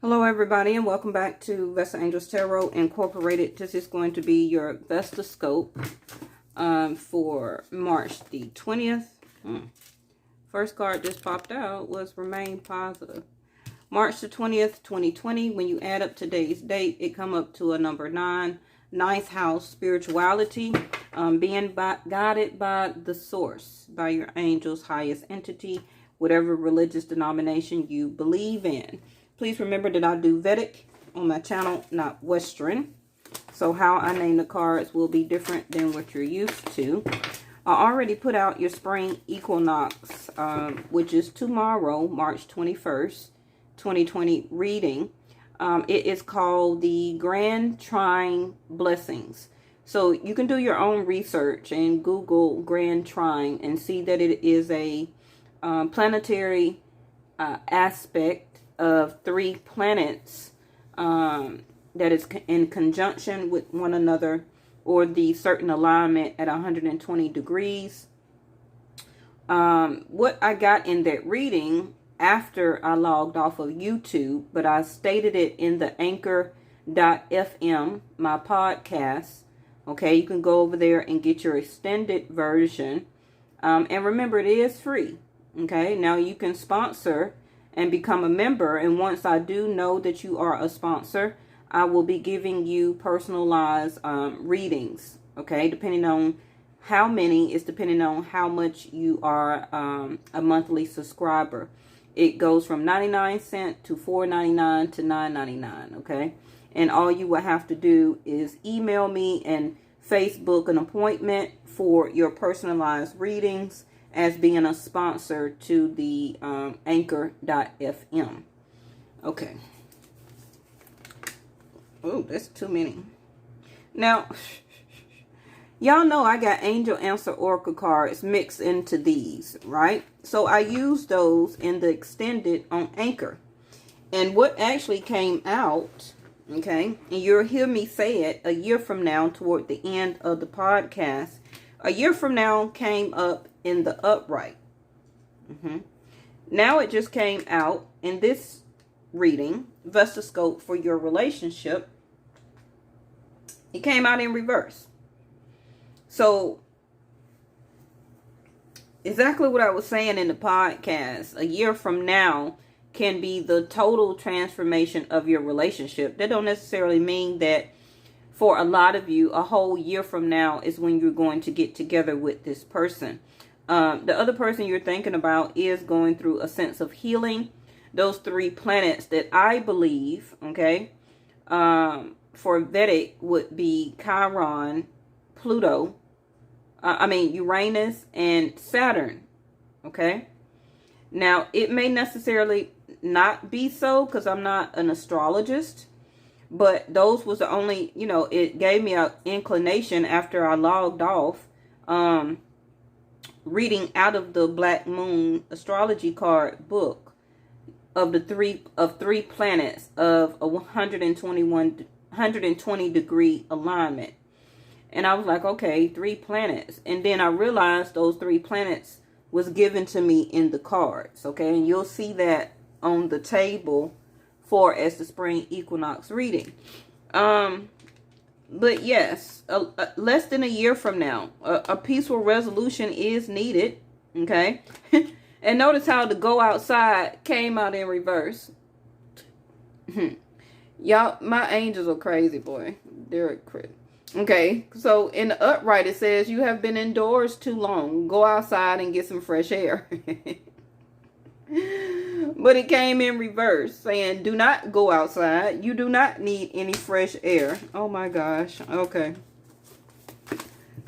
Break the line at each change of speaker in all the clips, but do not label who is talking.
Hello everybody, and welcome back to Vesta Angels Tarot Incorporated. This is going to be your Vesta scope for March the 20th. First card just popped out was Remain Positive. March the 20th, 2020. When you add up today's date, it come up to a number 9. Ninth house, spirituality, being guided by the source, by your angels, highest entity, whatever religious denomination you believe in. Please remember that I do Vedic on my channel, not Western. So how I name the cards will be different than what you're used to. I already put out your spring equinox, which is tomorrow, March 21st, 2020 reading. It is called the Grand Trine Blessings. So you can do your own research and Google Grand Trine and see that it is a planetary aspect of 3 planets that is in conjunction with one another, or the certain alignment at 120 degrees. What I got in that reading after I logged off of YouTube, but I stated it in the anchor.fm, my podcast. Okay, you can go over there and get your extended version. And remember, it is free. Okay, now you can sponsor and become a member, and once I do know that you are a sponsor, I will be giving you personalized readings. Okay, depending on how many is depending on how much you are a monthly subscriber. It goes from 99 cents to $4.99 to $9.99. Okay, and all you will have to do is email me and Facebook an appointment for your personalized readings as being a sponsor to the anchor.fm. Okay. Oh, that's too many. Now, y'all know I got Angel Answer Oracle cards mixed into these, right? So I used those in the extended on Anchor. And what actually came out, okay, and you'll hear me say it a year from now toward the end of the podcast. A year from now came up in the upright. Now it just came out in this reading, Vesta scope for your relationship. It came out in reverse. So exactly what I was saying in the podcast, a year from now can be the total transformation of your relationship. That don't necessarily mean that for a lot of you, a whole year from now is when you're going to get together with this person. The other person you're thinking about is going through a sense of healing. Those 3 planets that I believe, okay, for Vedic would be Chiron, Pluto, Uranus, and Saturn, okay? Now, it may necessarily not be so because I'm not an astrologist, but those was the only, it gave me an inclination after I logged off, reading out of the Black Moon astrology card book of the 3 planets of a 120 degree alignment. And I was like, okay, 3 planets. And then I realized those 3 planets was given to me in the cards. Okay, and you'll see that on the table for as the spring equinox reading. But yes, less than a year from now, a peaceful resolution is needed. Okay. And notice how the go outside came out in reverse. Y'all, my angels are crazy, boy. They're crazy. Okay. So in the upright, it says you have been indoors too long. Go outside and get some fresh air. But it came in reverse, saying, do not go outside. You do not need any fresh air. Oh my gosh. Okay.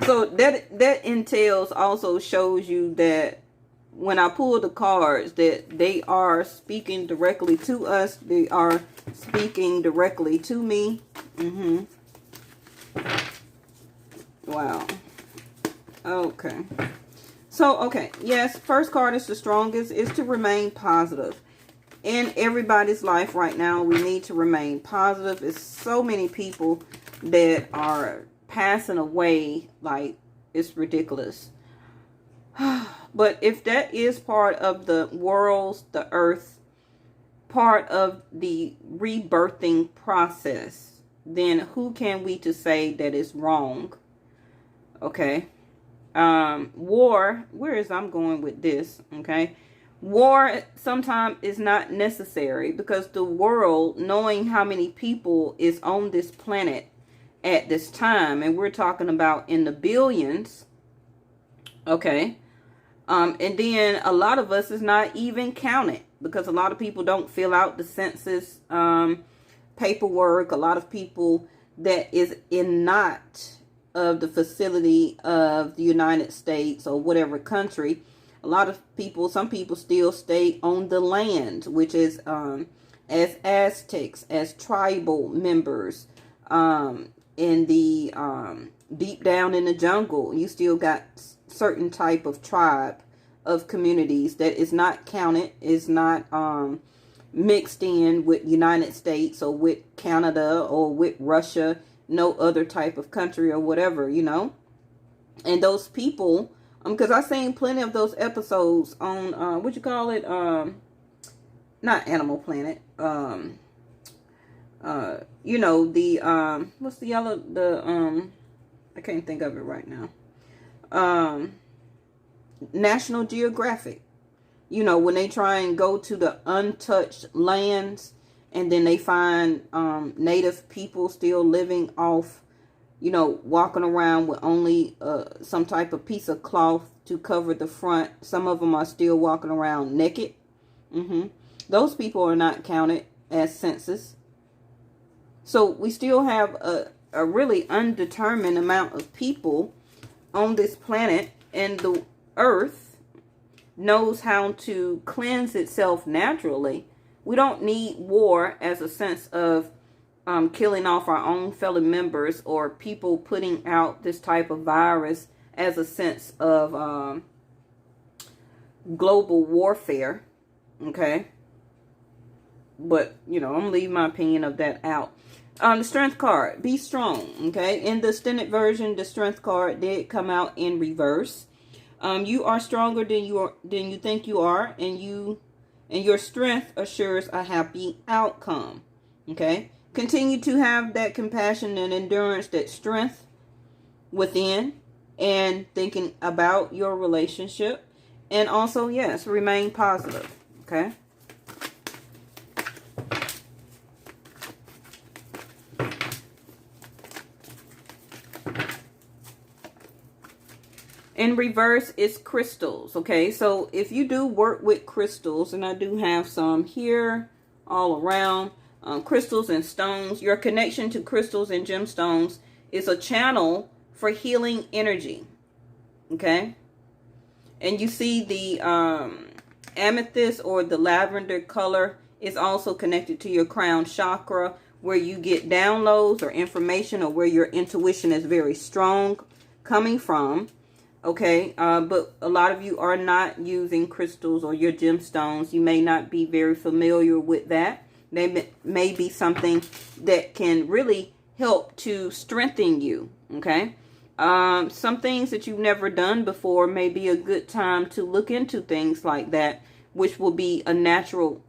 So that entails, also shows you that when I pull the cards, that they are speaking directly to us. They are speaking directly to me. Wow. Okay. So, okay, yes, first card is the strongest, is to remain positive. In everybody's life right now, we need to remain positive. There's so many people that are passing away, like, it's ridiculous. But if that is part of the world's, the earth, part of the rebirthing process, then who can we to say that is wrong? Okay. War, where is I'm going with this? Okay. War sometimes is not necessary, because the world, knowing how many people is on this planet at this time, and we're talking about in the billions. Okay. And then a lot of us is not even counted, because a lot of people don't fill out the census paperwork. A lot of people that is not of the facility of the United States or whatever country. A lot of people, some people still stay on the land, which is as Aztecs, as tribal members, in the deep down in the jungle. You still got certain type of tribe of communities that is not counted, is not mixed in with United States or with Canada or with Russia, no other type of country or whatever, you know. And those people, because I've seen plenty of those episodes on what you call it, not Animal Planet, you know, the what's the other, the I can't think of it right now. National Geographic. You know, when they try and go to the untouched lands, and then they find native people still living off, you know, walking around with only some type of piece of cloth to cover the front. Some of them are still walking around naked. Those people are not counted as census. So we still have a really undetermined amount of people on this planet, and the earth knows how to cleanse itself naturally. We don't need war as a sense of killing off our own fellow members, or people putting out this type of virus as a sense of global warfare. Okay. But, you know, I'm leaving my opinion of that out. The strength card, be strong. Okay. In the extended version, the strength card did come out in reverse. You are stronger than you think you are, and your strength assures a happy outcome. Okay? Continue to have that compassion and endurance, that strength within, and thinking about your relationship. And also, yes, remain positive. Okay? In reverse is crystals. Okay, so if you do work with crystals, and I do have some here all around, crystals and stones, your connection to crystals and gemstones is a channel for healing energy. Okay, and you see the amethyst or the lavender color is also connected to your crown chakra, where you get downloads or information, or where your intuition is very strong coming from. Okay, but a lot of you are not using crystals or your gemstones. You may not be very familiar with that. They may be something that can really help to strengthen you. Okay, some things that you've never done before may be a good time to look into things like that, which will be a natural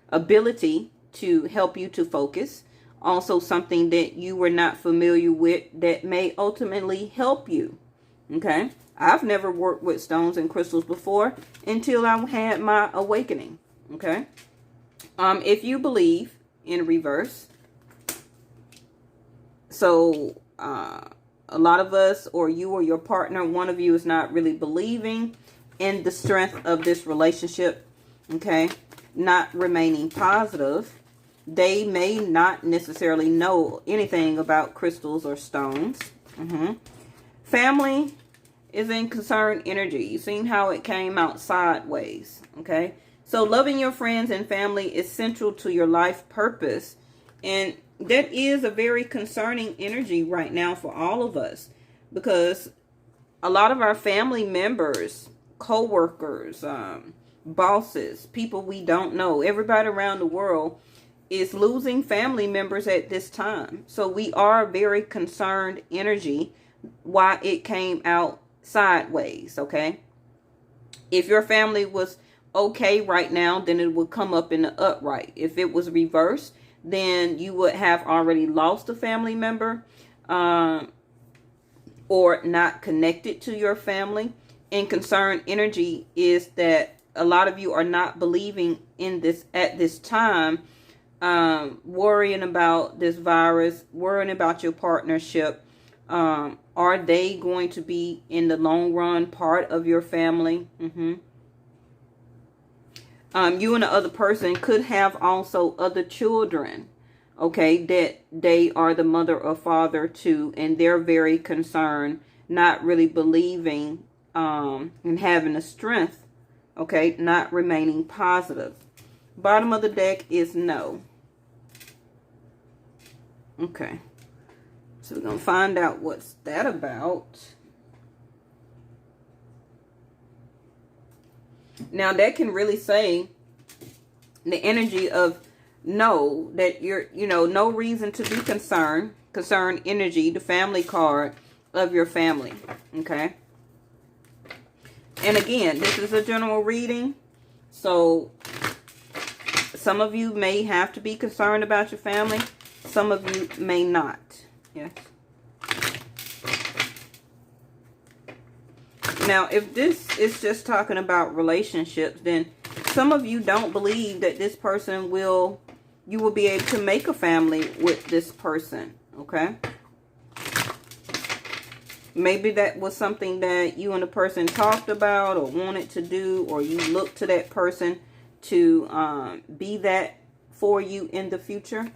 ability to help you to focus. Also, something that you were not familiar with that may ultimately help you. Okay, I've never worked with stones and crystals before until I had my awakening. Okay, if you believe in reverse, so a lot of us, or you or your partner, one of you is not really believing in the strength of this relationship. Okay, not remaining positive. They may not necessarily know anything about crystals or stones. Family is in concerned energy. You've seen how it came out sideways. Okay, so loving your friends and family is central to your life purpose, and that is a very concerning energy right now for all of us, because a lot of our family members, co-workers, bosses, people we don't know, everybody around the world is losing family members at this time. So we are very concerned energy why it came out sideways. Okay, if your family was okay right now, then it would come up in the upright. If it was reversed, then you would have already lost a family member, or not connected to your family. And concern energy is that a lot of you are not believing in this at this time, worrying about this virus, worrying about your partnership. Are they going to be in the long run part of your family? You and the other person could have also other children, okay, that they are the mother or father to, and they're very concerned, not really believing and having the strength, okay, not remaining positive. Bottom of the deck is no. Okay, so we're going to find out what's that about. Now, that can really say the energy of no, that you're, no reason to be concerned. Concern energy, the family card of your family, okay? And again, this is a general reading, so some of you may have to be concerned about your family. Some of you may not. Yes. Now, if this is just talking about relationships, then some of you don't believe that this person you will be able to make a family with this person, okay? Maybe that was something that you and the person talked about or wanted to do, or you looked to that person to be that for you in the future.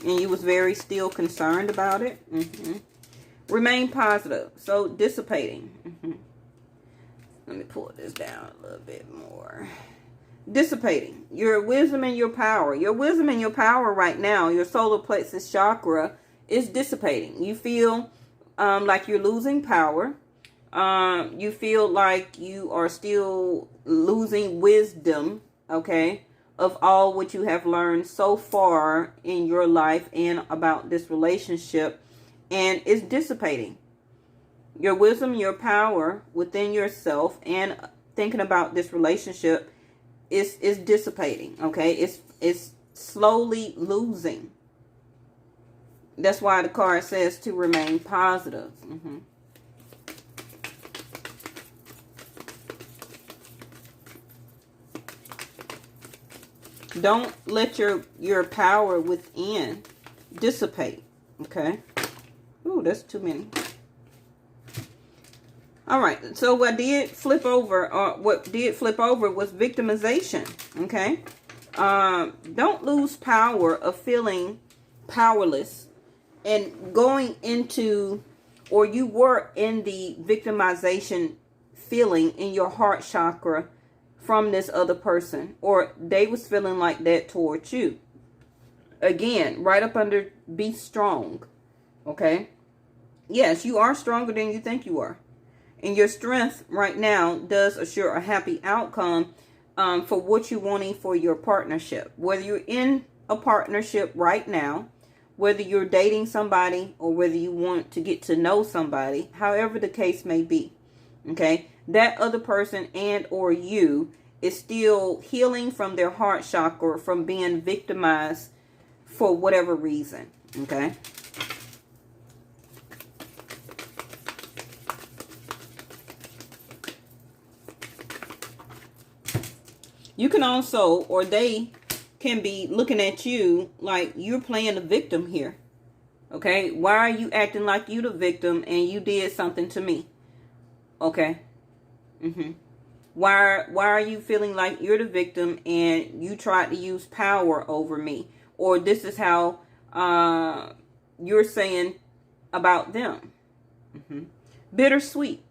And you was very still concerned about it. Remain positive. So dissipating. Let me pull this down a little bit more. Dissipating. Your wisdom and your power. Your wisdom and your power right now, your solar plexus chakra, is dissipating. You feel like you're losing power. You feel like you are still losing wisdom, okay, of all what you have learned so far in your life and about this relationship, and it's dissipating. Your wisdom, your power within yourself and thinking about this relationship is dissipating, okay? It's slowly losing. That's why the card says to remain positive. Don't let your power within dissipate, okay? Ooh, that's too many. All right, so what did flip over was victimization, okay? Don't lose power of feeling powerless and going into, or you were in the victimization feeling in your heart chakra from this other person, or they was feeling like that towards you. Again, right up under be strong, okay? Yes, you are stronger than you think you are. And your strength right now does assure a happy outcome for what you're wanting for your partnership. Whether you're in a partnership right now, whether you're dating somebody, or whether you want to get to know somebody, however the case may be, okay? That other person and or you is still healing from their heart chakra, from being victimized for whatever reason, okay? You can also, or they can be looking at you like you're playing the victim here. Okay? Why are you acting like you the victim and you did something to me? Okay? Why are you feeling like you're the victim and you tried to use power over me? Or this is how you're saying about them. Bittersweet.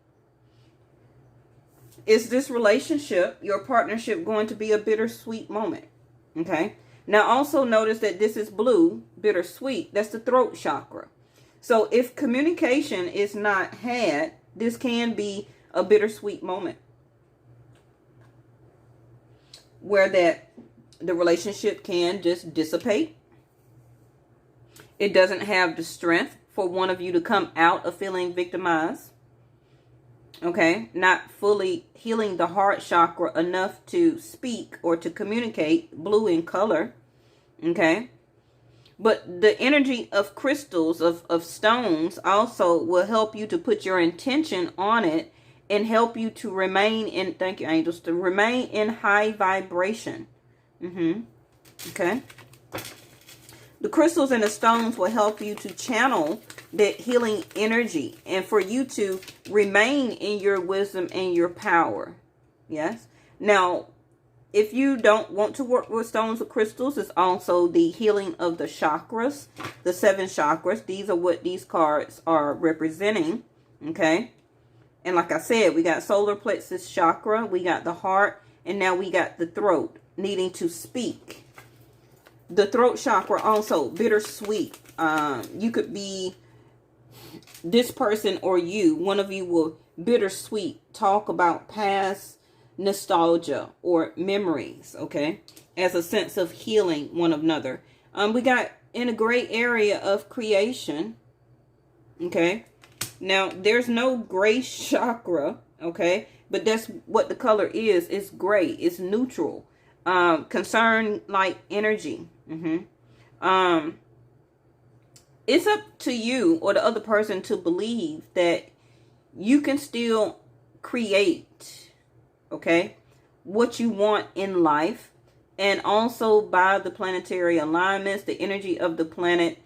Is this relationship, your partnership, going to be a bittersweet moment? Okay. Now also notice that this is blue, bittersweet. That's the throat chakra. So if communication is not had, this can be a bittersweet moment, where the relationship can just dissipate. It doesn't have the strength for one of you to come out of feeling victimized. Okay, not fully healing the heart chakra enough to speak or to communicate, blue in color. Okay, but the energy of crystals, of stones, also will help you to put your intention on it and help you to remain in, thank you angels, to remain in high vibration. Okay. The crystals and the stones will help you to channel that healing energy and for you to remain in your wisdom and your power. Yes. Now, if you don't want to work with stones or crystals, it's also the healing of the chakras, the 7 chakras. These are what these cards are representing. Okay. And like I said, we got solar plexus chakra, we got the heart, and now we got the throat needing to speak. The throat chakra also bittersweet. You could be this person or you. One of you will bittersweet talk about past nostalgia or memories. Okay, as a sense of healing one another. We got in a gray area of creation. Okay, now there's no gray chakra. Okay, but that's what the color is. It's gray. It's neutral. Concern like energy. It's up to you or the other person to believe that you can still create, okay, what you want in life. And also by the planetary alignments, the energy of the planet,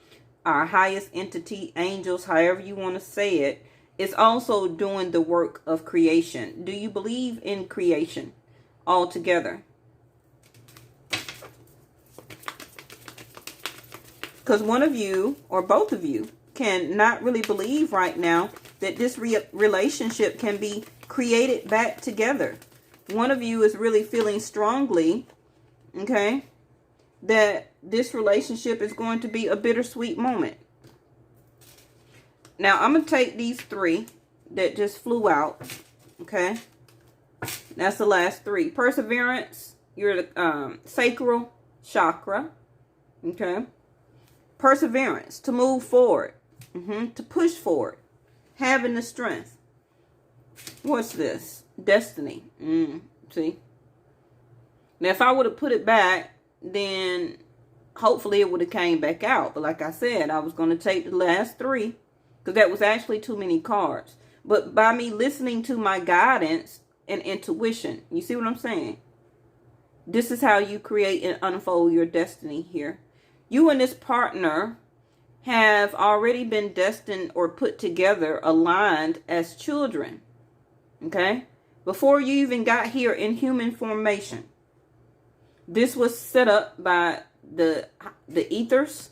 our highest entity, angels, however you want to say it, is also doing the work of creation. Do you believe in creation altogether? Because one of you or both of you can not really believe right now that this relationship can be created back together. One of you is really feeling strongly, okay, that this relationship is going to be a bittersweet moment. Now, I'm going to take these 3 that just flew out, okay? That's the last 3. Perseverance, your sacral chakra, okay? Perseverance, to move forward, to push forward, having the strength. What's this? Destiny. See? Now, if I would have put it back, then hopefully it would have came back out. But like I said, I was going to take the last 3 because that was actually too many cards. But by me listening to my guidance and intuition, you see what I'm saying? This is how you create and unfold your destiny here. You and this partner have already been destined or put together, aligned as children. Okay? Before you even got here in human formation. This was set up by the ethers.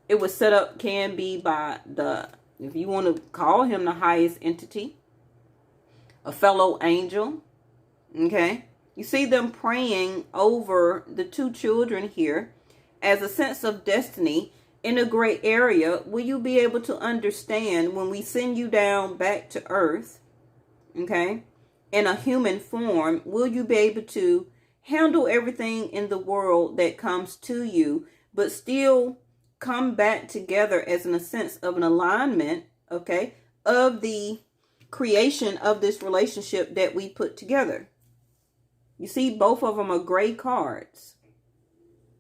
It was set up, can be by the, if you want to call him the highest entity, a fellow angel. Okay? You see them praying over the 2 children here. As a sense of destiny in a gray area, will you be able to understand when we send you down back to earth, okay, in a human form, will you be able to handle everything in the world that comes to you, but still come back together as in a sense of an alignment, okay, of the creation of this relationship that we put together? You see, both of them are gray cards.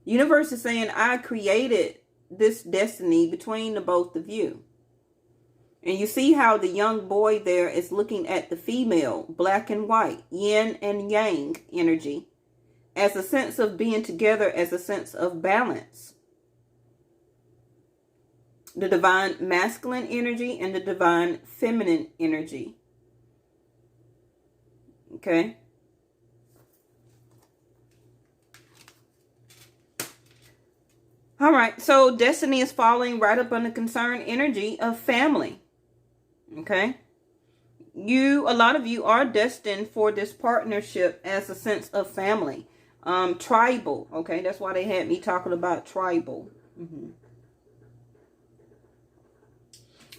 Universe is saying, I created this destiny between the both of you. And you see how the young boy there is looking at the female, black and white, yin and yang energy, as a sense of being together, as a sense of balance. The divine masculine energy and the divine feminine energy. Okay? All right, so destiny is falling right up on the concern energy of family. Okay? A lot of you are destined for this partnership as a sense of family. Tribal, okay? That's why they had me talking about tribal.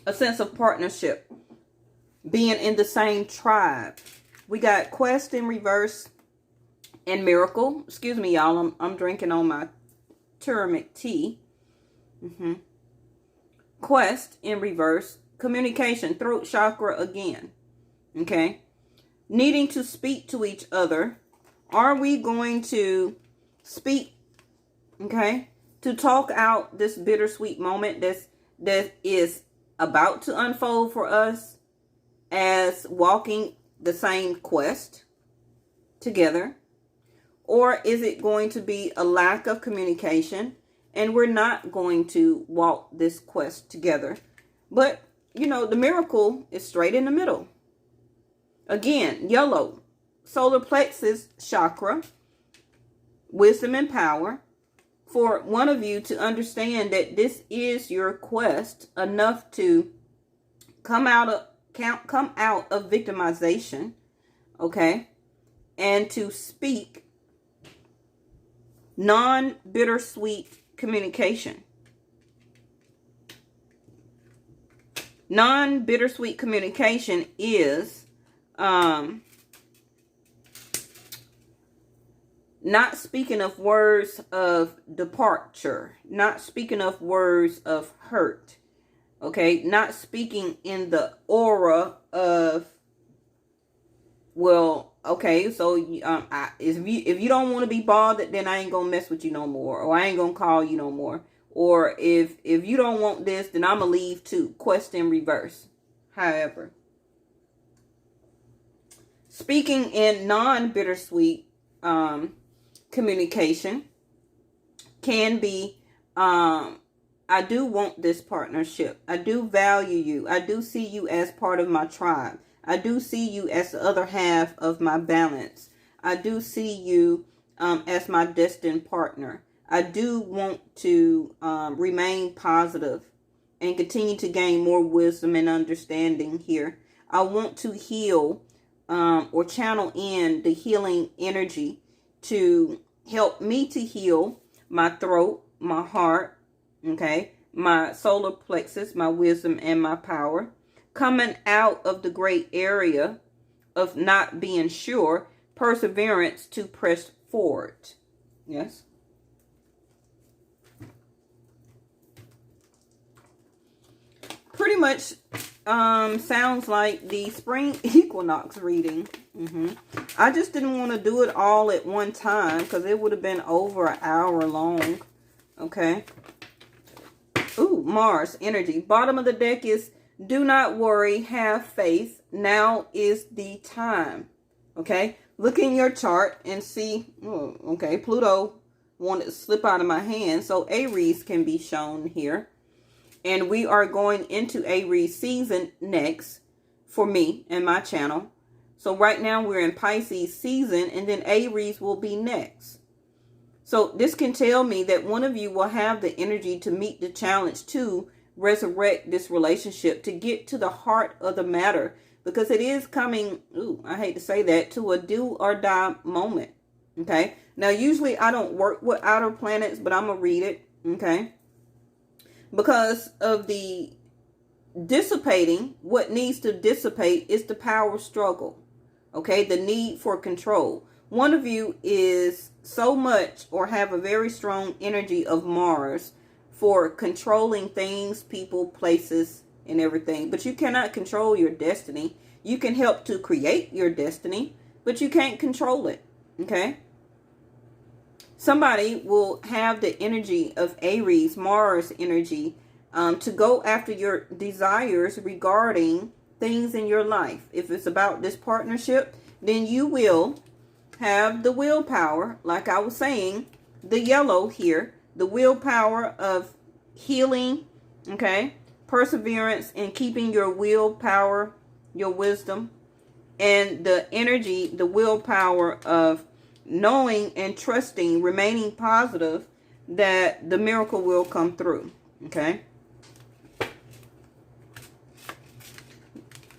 A sense of partnership. Being in the same tribe. We got quest in reverse and miracle. Excuse me, y'all. I'm drinking on my turmeric tea. Quest in reverse. Communication. Throat chakra again. Okay. Needing to speak to each other. Are we going to speak, okay, to talk out this bittersweet moment that is about to unfold for us as walking the same quest together? Or is it going to be a lack of communication and we're not going to walk this quest together? But, you know, the miracle is straight in the middle. Again, yellow, solar plexus chakra, wisdom and power. For one of you to understand that this is your quest enough to come out of victimization, okay, and to speak non-bittersweet communication. Non-bittersweet communication is not speaking of words of departure, not speaking of words of hurt, okay, not speaking in the aura of, well, okay, so if you don't want to be bothered, then I ain't gonna mess with you no more, or I ain't gonna call you no more, or if you don't want this, then I'm gonna leave too. Quest in reverse. However, speaking in non-bittersweet communication can be, I do want this partnership. I do value you. I do see you as part of my tribe. I do see you as the other half of my balance. I do see you as my destined partner. I do want to remain positive and continue to gain more wisdom and understanding here. I want to heal or channel in the healing energy to help me to heal my throat, my heart, okay, my solar plexus, my wisdom, and my power. Coming out of the gray area of not being sure, perseverance to press forward. Yes. Pretty much sounds like the spring equinox reading. I just didn't want to do it all at one time because it would have been over an hour long. Okay. Ooh, Mars energy. Bottom of the deck is do not worry, have faith. Now is the time. Okay. Look in your chart and see. Oh, okay. Pluto wanted to slip out of my hand. So Aries can be shown here. And we are going into Aries season next for me and my channel. So right now we're in Pisces season and then Aries will be next. So this can tell me that one of you will have the energy to meet the challenge to resurrect this relationship, to get to the heart of the matter. Because it is coming, ooh, I hate to say that, to a do or die moment. Okay. Now usually I don't work with outer planets, but I'm going to read it. Okay. Because of the dissipating, what needs to dissipate is the power struggle. Okay, the need for control. One of you is so much or have a very strong energy of Mars for controlling things, people, places, and everything. But you cannot control your destiny. You can help to create your destiny, but you can't control it. Okay? Somebody will have the energy of Aries, Mars energy, to go after your desires regarding things in your life. If it's about this partnership, then you will have the willpower, like I was saying, the yellow here, the willpower of healing, okay, perseverance, and keeping your willpower, your wisdom, and the energy, the willpower of knowing and trusting, remaining positive that the miracle will come through. Okay.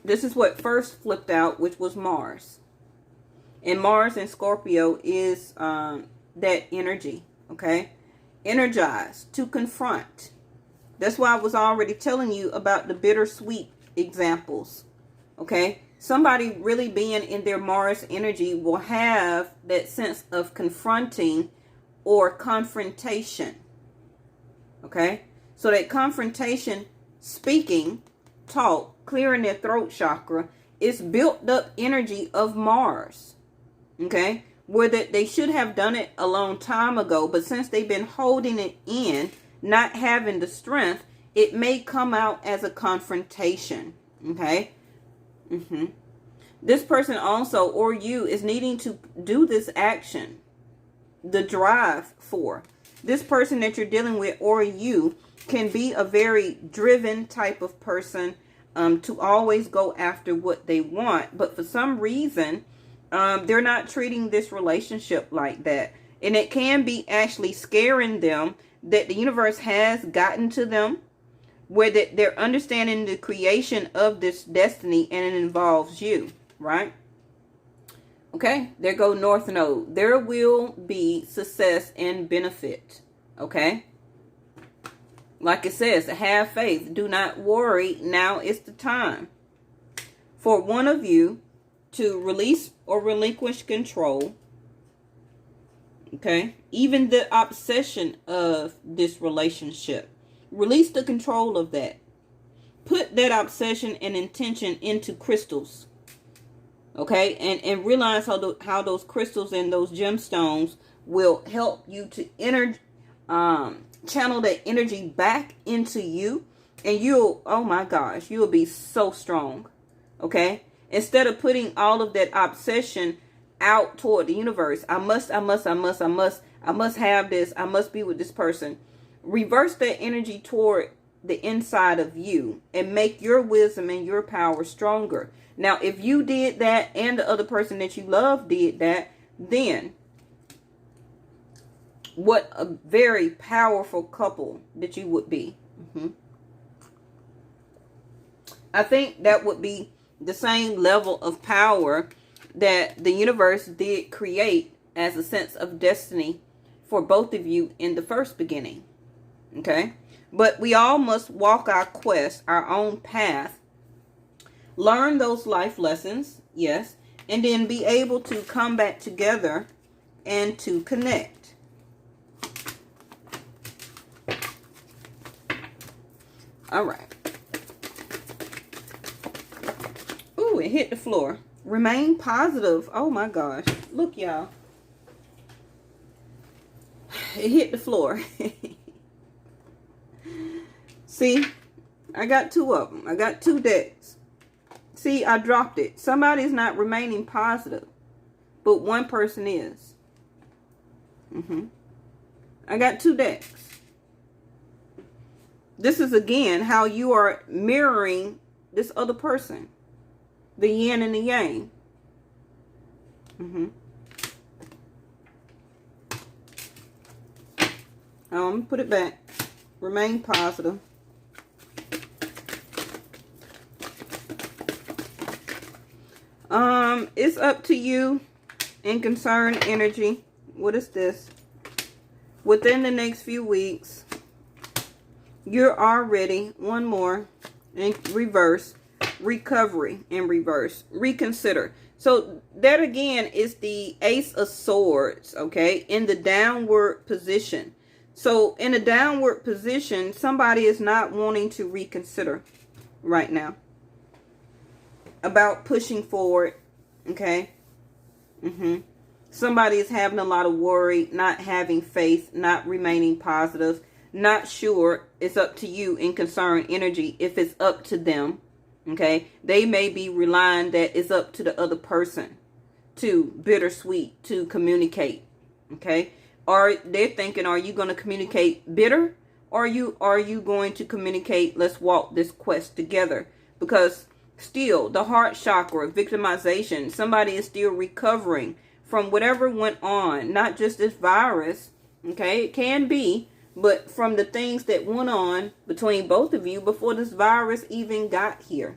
This is what first flipped out, which was Mars. And Mars in Scorpio is that energy. Okay. Energized to confront. That's why I was already telling you about the bittersweet examples. Okay. Somebody really being in their Mars energy will have that sense of confronting or confrontation. Okay. So that confrontation, speaking, talk, clearing their throat chakra it's built up energy of Mars. Okay? Where that they should have done it a long time ago, but since they've been holding it in, not having the strength, it may come out as a confrontation. Okay? This person also, or you, is needing to do this action. The drive for. This person that you're dealing with, or you, can be a very driven type of person, to always go after what they want. But for some reason, they're not treating this relationship like that. And it can be actually scaring them that the universe has gotten to them, where that they're understanding the creation of this destiny, and it involves you, right? Okay, there go North Node. There will be success and benefit. Okay? Like it says, have faith. Do not worry. Now is the time for one of you to release or relinquish control. Okay? Even the obsession of this relationship. Release the control of that. Put that obsession and intention into crystals. Okay? And realize how those crystals and those gemstones will help you to channel that energy back into you. And you'll, oh my gosh, you'll be so strong. Okay? Instead of putting all of that obsession out toward the universe. I must have this. I must be with this person. Reverse that energy toward the inside of you and make your wisdom and your power stronger. Now, if you did that and the other person that you love did that, then what a very powerful couple that you would be. I think that would be the same level of power that the universe did create as a sense of destiny for both of you in the first beginning. Okay? But we all must walk our quest, our own path, learn those life lessons, yes, and then be able to come back together and to connect. All right. Ooh, it hit the floor. Remain positive. Oh my gosh. Look, y'all. It hit the floor. See, I got two of them. I got two decks. See, I dropped it. Somebody's not remaining positive, but one person is. I got two decks. This is, again, how you are mirroring this other person. The yin and the yang. I'm going to put it back. Remain positive. It's up to you in concern energy. What is this? Within the next few weeks, you're already, one more, in reverse, recovery in reverse, reconsider. So that again is the Ace of Swords, okay, in the downward position. So in a downward position, somebody is not wanting to reconsider right now about pushing forward, okay? Somebody is having a lot of worry, not having faith, not remaining positive, not sure. It's up to you in concern energy if it's up to them, okay? They may be relying that it's up to the other person to bittersweet, to communicate, okay? Or they're thinking, are you going to communicate bitter? Or are you going to communicate, let's walk this quest together? Because still, the heart chakra, victimization, somebody is still recovering from whatever went on. Not just this virus, okay? It can be, but from the things that went on between both of you before this virus even got here.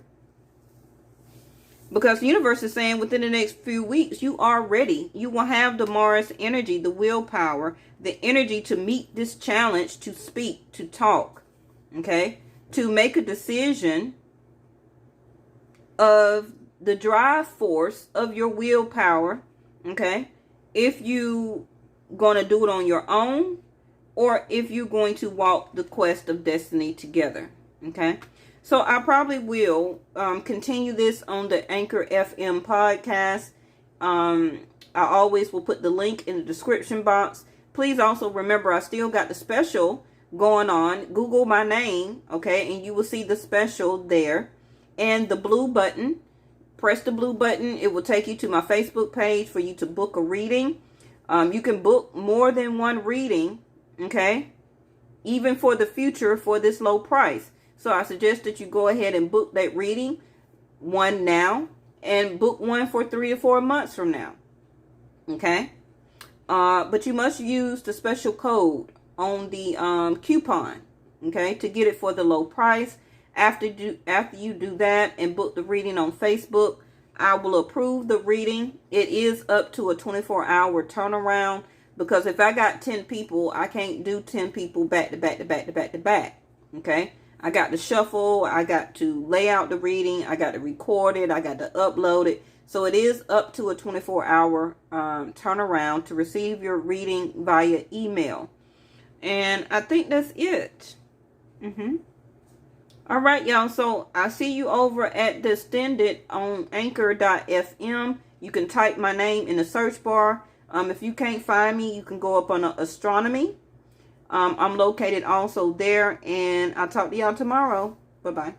Because the universe is saying within the next few weeks, you are ready. You will have the Mars energy, the willpower, the energy to meet this challenge, to speak, to talk, okay? To make a decision of the drive force of your willpower, okay? If you going to do it on your own, or if you're going to walk the quest of destiny together, okay? So I probably will continue this on the Anchor FM podcast. I always will put the link in the description box. Please also remember, I still got the special going on. Google my name, okay, and you will see the special there. And the blue button, press the blue button. It will take you to my Facebook page for you to book a reading. You can book more than one reading, okay, even for the future for this low price. So I suggest that you go ahead and book that reading, one now, and book one for 3 or 4 months from now. Okay? But you must use the special code on the coupon, okay, to get it for the low price. After you do that and book the reading on Facebook, I will approve the reading. It is up to a 24-hour turnaround, because if I got 10 people, I can't do 10 people back to back to back to back to back. Okay? I got to shuffle, I got to lay out the reading, I got to record it, I got to upload it. So it is up to a 24-hour turnaround to receive your reading via email. And I think that's it. All right, y'all. So I see you over at the Extended on Anchor.fm. You can type my name in the search bar. If you can't find me, you can go up on astronomy. I'm located also there, and I'll talk to y'all tomorrow. Bye-bye.